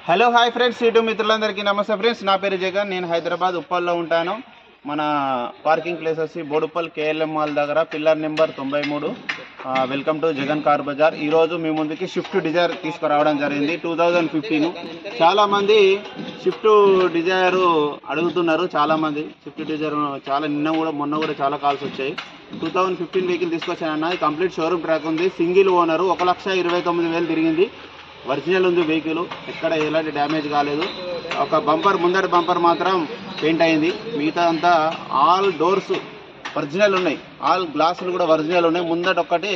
Hello hi friends, YouTube మిత్రులందరికీ నమస్తే friends. నా పేరు జగన్. నేను హైదరాబాద్ ఉప్పల్లో ఉంటాను. మన పార్కింగ్ ప్లేస్ వచ్చి బోడుప్పల్ కేఎల్ఎం మాల్ దగ్గర pillar number 93. Welcome to Jagan car Bazar. ఈరోజు మీ ముందుకి స్విఫ్ట్ డిజైర్ తీసుకురావడం జరిగింది 2015. చాలామంది స్విఫ్ట్ డిజైర్ అడుగుతున్నారు. చాలామంది స్విఫ్ట్ డిజైర్ మొన్న కూడా చాలా కాల్స్ వచ్చాయి. 2015 వెహికల్ తీసుకొచ్చానన్న. కంప్లీట్ షోరూమ్ ట్రాక్ ఉంది. Single owner. 1,29,000 తిరిగింది. ఒరిజినల్ ఉంది వెహికల్. ఎక్కడ ఎలాంటి డ్యామేజ్ కాలేదు. ఒక బంపర్, ముందటి బంపర్ మాత్రం పెయింట్ అయింది. మిగతా అంతా ఆల్ డోర్స్ ఒరిజినల్ ఉన్నాయి. ఆల్ గ్లాసులు కూడా ఒరిజినల్ ఉన్నాయి. ముందట ఒక్కటి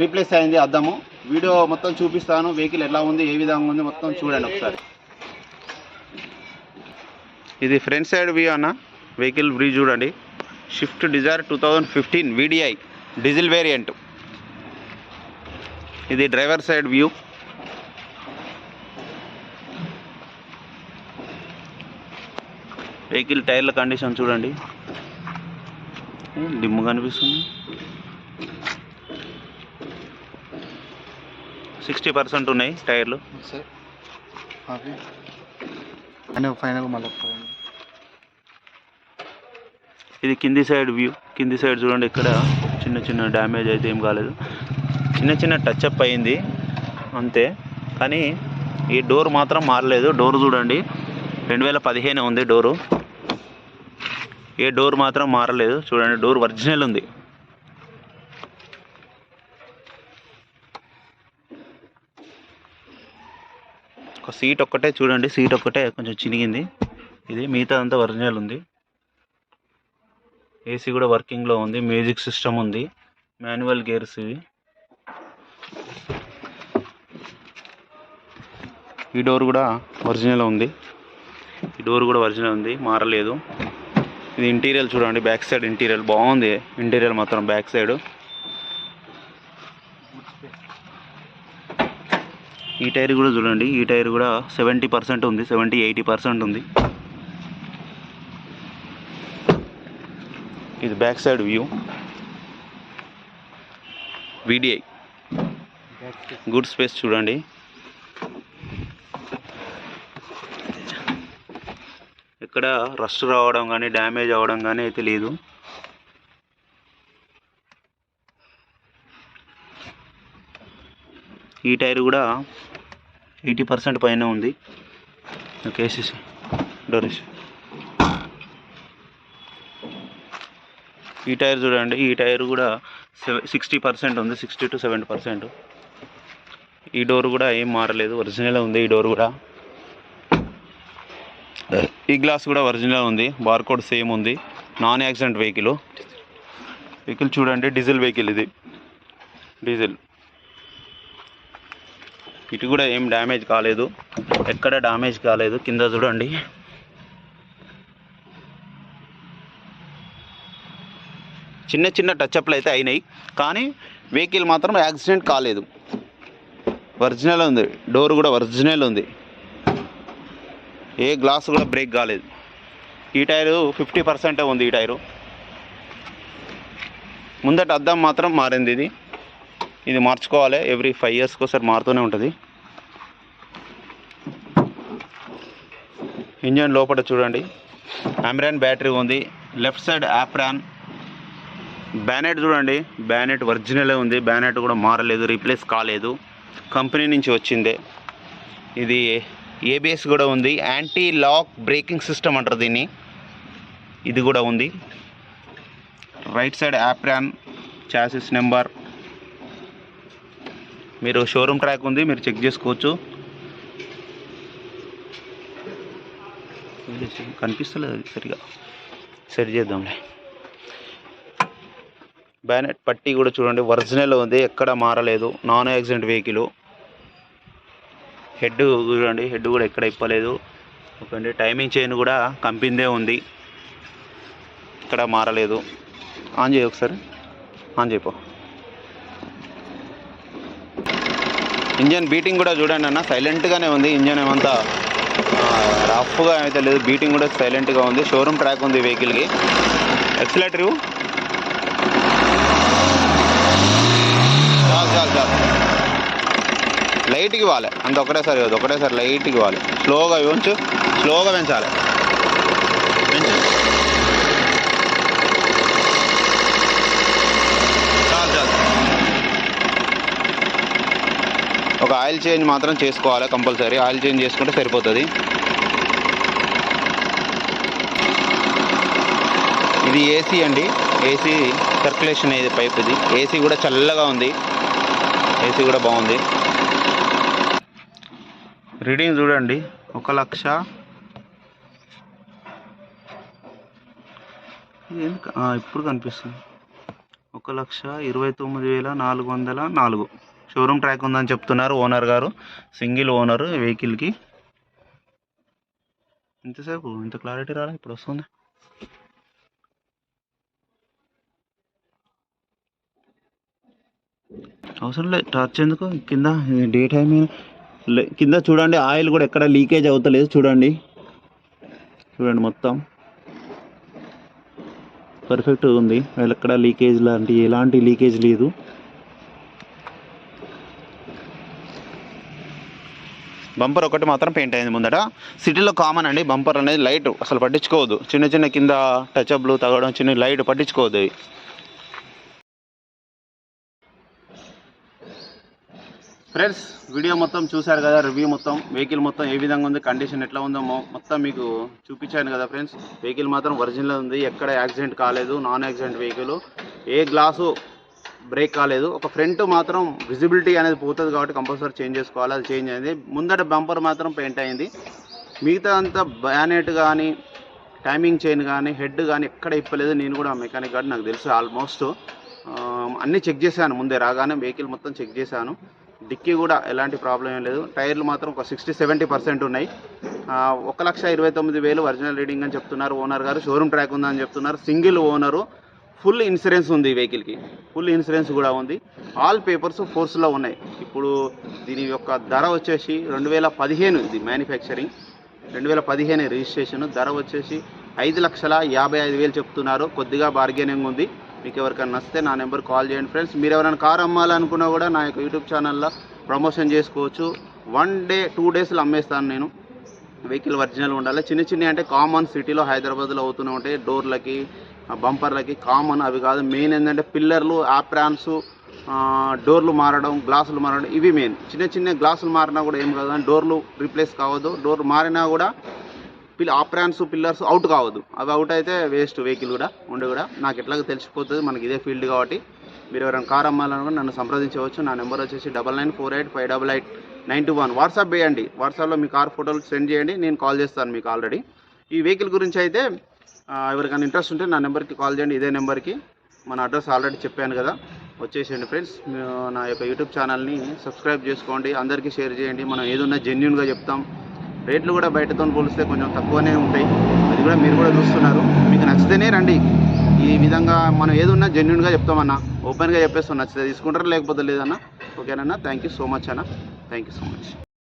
రీప్లేస్ అయింది అద్దము. వీడియో మొత్తం చూపిస్తాను. వెహికల్ ఎలా ఉంది, ఏ విధంగా ఉంది మొత్తం చూడండి ఒకసారి. ఇది ఫ్రంట్ సైడ్ వ్యూ అన్న. వెహికల్ వ్యూ చూడండి. Swift Dzire 2015 VDI diesel variant. ఇది డ్రైవర్ సైడ్ వ్యూ. వెహికల్ టైర్ల కండిషన్ చూడండి. డిమ్ము కనిపిస్తుంది. 60% ఉన్నాయి టైర్లు. ఇది కింది సైడ్ వ్యూ. కింది సైడ్ చూడండి. ఇక్కడ చిన్న డ్యామేజ్ అయితే ఏం కాలేదు. చిన్న టచ్అప్ అయింది అంతే. కానీ ఈ డోర్ మాత్రం మారలేదు. డోర్ చూడండి, 2015 ఉంది డోరు. ఏ డోర్ మాత్రం మారలేదు. చూడండి, డోర్ ఒరిజినల్ ఉంది. ఒక సీట్ ఒక్కటే చూడండి, సీట్ ఒక్కటే కొంచెం చినిగింది. ఇది మిగతా అంతా ఒరిజినల్ ఉంది. ఏసీ కూడా వర్కింగ్లో ఉంది. మ్యూజిక్ సిస్టమ్ ఉంది. మాన్యువల్ గేర్స్ ఇవి. ఈ డోర్ కూడా ఒరిజినల్ ఉంది. ఈ డోర్ కూడా ఒరిజినల్ ఉంది, మారలేదు. ఇది ఇంటీరియర్ చూడండి. బ్యాక్ సైడ్ ఇంటీరియర్ బాగుంది. ఇంటీరియర్ మాత్రం బ్యాక్ సైడ్. ఈ టైర్ కూడా చూడండి. ఈ టైర్ కూడా 70% ఉంది. 70-80% ఉంది. ఇది back side view. VDI good space చూడండి. ఇక్కడ రస్ట్ రావడం కానీ డ్యామేజ్ అవ్వడం కానీ అయితే లేదు. ఈ టైర్ కూడా 80% పైన ఉంది. కేసీసీ డోరేష్. ఈ టైర్ చూడండి. ఈ టైర్ కూడా 60% ఉంది. 60-70%. ఈ డోర్ కూడా ఏం మారలేదు, ఒరిజినల్ ఉంది. ఈ డోర్ కూడా. ఈ గ్లాస్ కూడా ఒరిజినల్ ఉంది. బార్కోడ్ సేమ్ ఉంది. Non accident vehicle. వెహికల్ చూడండి. డీజిల్ వెహికల్ ఇది. డీజిల్. ఇటు కూడా ఏం డ్యామేజ్ కాలేదు. ఎక్కడ డ్యామేజ్ కాలేదు. కింద చూడండి. చిన్న టచ్అప్లు అయితే అయినాయి. కానీ వెహికల్ మాత్రం యాక్సిడెంట్ కాలేదు. ఒరిజినల్ ఉంది. డోర్ కూడా ఒరిజినల్ ఉంది. ఏ గ్లాస్ కూడా బ్రేక్ కాలేదు. ఈ టైరు 50% ఉంది. ఈ టైరు ముందట అద్దం మాత్రం మారింది. ఇది మార్చుకోవాలి. ఎవ్రీ 5 yearsకి ఒకసారి మారుతూనే ఉంటుంది. ఇంజన్ లోపల చూడండి. అమ్రాన్ బ్యాటరీ ఉంది. Left side apron. బ్యానెట్ చూడండి. బ్యానెట్ ఒరిజినలే ఉంది. బ్యానెట్ కూడా మారలేదు, రీప్లేస్ కాలేదు. కంపెనీ నుంచి వచ్చిందే. ఇది ABS కూడా ఉంది. యాంటీ లాక్ బ్రేకింగ్ సిస్టమ్ అంటారు దీన్ని. ఇది కూడా ఉంది. Right side apron chassis number. మీరు షోరూమ్ ట్రాక్ ఉంది, మీరు చెక్ చేసుకోవచ్చు. కనిపిస్తలేదు సరిగా, సరి చేద్దాంలే. బ్యానెట్ పట్టీ కూడా చూడండి, ఒరిజినల్ ఉంది. ఎక్కడ మారలేదు. Non accident vehicle. హెడ్ చూడండి. హెడ్ కూడా ఎక్కడ ఇప్పలేదు. ఓకే. టైమింగ్ చైన్ కూడా కంపెనీదే ఉంది. ఇక్కడ మారలేదు. ఆన్ చేయి ఒకసారి. ఆన్ చేయపో. ఇంజన్ బీటింగ్ కూడా చూడండి అన్న. సైలెంట్గానే ఉంది. ఇంజన్ ఏమంతా రఫ్గా అయితే లేదు. బీటింగ్ కూడా సైలెంట్గా ఉంది. షోరూమ్ ట్రాక్ ఉంది వెహికల్కి. ఎక్సలేటర్ చాలు. లైట్గా ఇవ్వాలి, అంత ఒకటేసారి కాదు, ఒకటేసారి లైట్గా ఇవ్వాలి. స్లోగా ఉంచు, స్లోగా పెంచాలి. చాలు చాలు. ఒక ఆయిల్ చేంజ్ మాత్రం చేసుకోవాలి కంపల్సరీ. ఆయిల్ చేంజ్ చేసుకుంటే సరిపోతుంది. ఇది ఏసీ అండి, ఏసీ సర్క్యులేషన్ అయ్యేది పైప్. ఇది ఏసీ కూడా చల్లగా ఉంది, ఏసీ కూడా బాగుంది. రీడింగ్ చూడండి, 1,00,000 ఇప్పుడు కనిపిస్తుంది. 1,29,404 షోరూమ్ ట్రాక్ ఉందని చెప్తున్నారు ఓనర్ గారు. సింగిల్ ఓనరు వెహికల్కి. ఇంతసేపు ఇంత క్లారిటీ రాలే, ఇప్పుడు వస్తుంది. అవసరం లేదు టచ్ ఎందుకు. కింద డే టైం కింద చూడండి, ఆయిల్ కూడా ఎక్కడ లీకేజ్ అవుతలేదు. చూడండి చూడండి, మొత్తం పర్ఫెక్ట్గా ఉంది. ఎక్కడ లీకేజ్ ఎలాంటి లీకేజ్ లేదు. బంపర్ ఒకటి మాత్రం పెయింట్ అయింది ముందట. సిటీలో కామన్ అండి బంపర్ అనేది. లైట్ అసలు పట్టించుకోవద్దు, చిన్న చిన్న కింద టచ్అప్లు తగ్గడం, చిన్న లైట్ పట్టించుకోవద్దు. ఫ్రెండ్స్, వీడియో మొత్తం చూశారు కదా, రివ్యూ మొత్తం, వెహికల్ మొత్తం ఏ విధంగా ఉంది, కండిషన్ ఎట్లా ఉందో మొత్తం మీకు చూపించాను కదా ఫ్రెండ్స్. వెహికల్ మాత్రం ఒరిజినల్ ఉంది, ఎక్కడ యాక్సిడెంట్ కాలేదు, నాన్ యాక్సిడెంట్ వెహికల్. ఏ గ్లాసు బ్రేక్ కాలేదు. ఒక ఫ్రంట్ మాత్రం విజిబిలిటీ అనేది పోతుంది కాబట్టి కంపల్సరీ చేంజ్ చేసుకోవాలి, అది చేంజ్ అయింది. ముందట బంపర్ మాత్రం పెయింట్ అయింది. మిగతా అంతా బ్యానెట్ కానీ, టైమింగ్ చైన్ కానీ, హెడ్ కానీ ఎక్కడ ఇప్పలేదు. నేను కూడా మెకానిక్ కాబట్టి నాకు తెలుసు. ఆల్మోస్ట్ అన్నీ చెక్ చేశాను ముందే రాగానే, వెహికల్ మొత్తం చెక్ చేశాను. డిక్కీ కూడా ఎలాంటి ప్రాబ్లం ఏం లేదు. టైర్లు మాత్రం ఒక 60-70% ఉన్నాయి. 1,29,000 ఒరిజినల్ రీడింగ్ అని చెప్తున్నారు ఓనర్ గారు. షోరూమ్ ట్రాక్ ఉందని చెప్తున్నారు. సింగిల్ ఓనరు, ఫుల్ ఇన్సూరెన్స్ ఉంది వెహికల్కి, ఫుల్ ఇన్సూరెన్స్ కూడా ఉంది. ఆల్ పేపర్స్ ఫోర్స్లో ఉన్నాయి. ఇప్పుడు దీని యొక్క ధర వచ్చేసి 2015 ఇది మ్యానుఫ్యాక్చరింగ్, 2015 రిజిస్ట్రేషన్. ధర వచ్చేసి 5,55,000 చెప్తున్నారు. కొద్దిగా బార్గెనింగ్ ఉంది. మీకు ఎవరికైనా నచ్చితే నా నెంబర్ కాల్ చేయండి ఫ్రెండ్స్. మీరు ఎవరైనా కార్ అమ్మాలనుకున్నా కూడా నా యొక్క యూట్యూబ్ ఛానల్లో ప్రమోషన్ చేసుకోవచ్చు. 1 డే 2 డేస్లో అమ్మేస్తాను నేను. వెహికల్ ఒరిజినల్ ఉండాలి. చిన్న చిన్న అంటే కామన్ సిటీలో హైదరాబాద్లో అవుతూనే ఉంటాయి. డోర్లకి, బంపర్లకి కామన్, అవి కాదు. మెయిన్ ఏంటంటే పిల్లర్లు, ఆప్రాన్స్, డోర్లు మారడం, గ్లాసులు మారడం, ఇవి మెయిన్. చిన్న చిన్న గ్లాసులు మారినా కూడా ఏం కాదు, డోర్లు రీప్లేస్ కావద్దు. డోర్ మారినా కూడా ఆప్రాన్స్, పిల్లర్స్ అవుట్ కావద్దు. అవి అవుట్ అయితే వేస్ట్ వెహికల్ కూడా ఉండి కూడా. నాకు ఎట్లాగో తెలిసిపోతుంది, మనకి ఇదే ఫీల్డ్ కాబట్టి. మీరు ఎవరైనా కార్ అమ్మాలనుకుని నన్ను సంప్రదించవచ్చు. నా నెంబర్ వచ్చేసి 9948588921. వాట్సాప్ చేయండి. వాట్సాప్లో మీ కార్ ఫోటోలు సెండ్ చేయండి, నేను కాల్ చేస్తాను మీకు ఆల్రెడీ. ఈ వెహికల్ గురించి అయితే ఎవరికైనా ఇంట్రెస్ట్ ఉంటే నా నెంబర్కి కాల్ చేయండి, ఇదే నెంబర్కి. మన అడ్రస్ ఆల్రెడీ చెప్పాను కదా, వచ్చేసేయండి ఫ్రెండ్స్. నా యొక్క యూట్యూబ్ ఛానల్ని సబ్స్క్రైబ్ చేసుకోండి, అందరికీ షేర్ చేయండి. మనం ఏదున్నా జెన్యూన్గా చెప్తాం. రేట్లు కూడా బయటతో పోలిస్తే కొంచెం తక్కువనే ఉంటాయి, అది కూడా మీరు కూడా చూస్తున్నారు. మీకు నచ్చితేనే రండి. ఈ విధంగా మనం ఏదున్నా జెన్యూన్గా చెప్తామన్నా, ఓపెన్గా చెప్పేస్తాం. నచ్చితే తీసుకుంటారు, లేకపోతే లేదన్నా. ఓకేనన్నా. థ్యాంక్ యూ సో మచ్ అన్న, థ్యాంక్ యూ సో మచ్.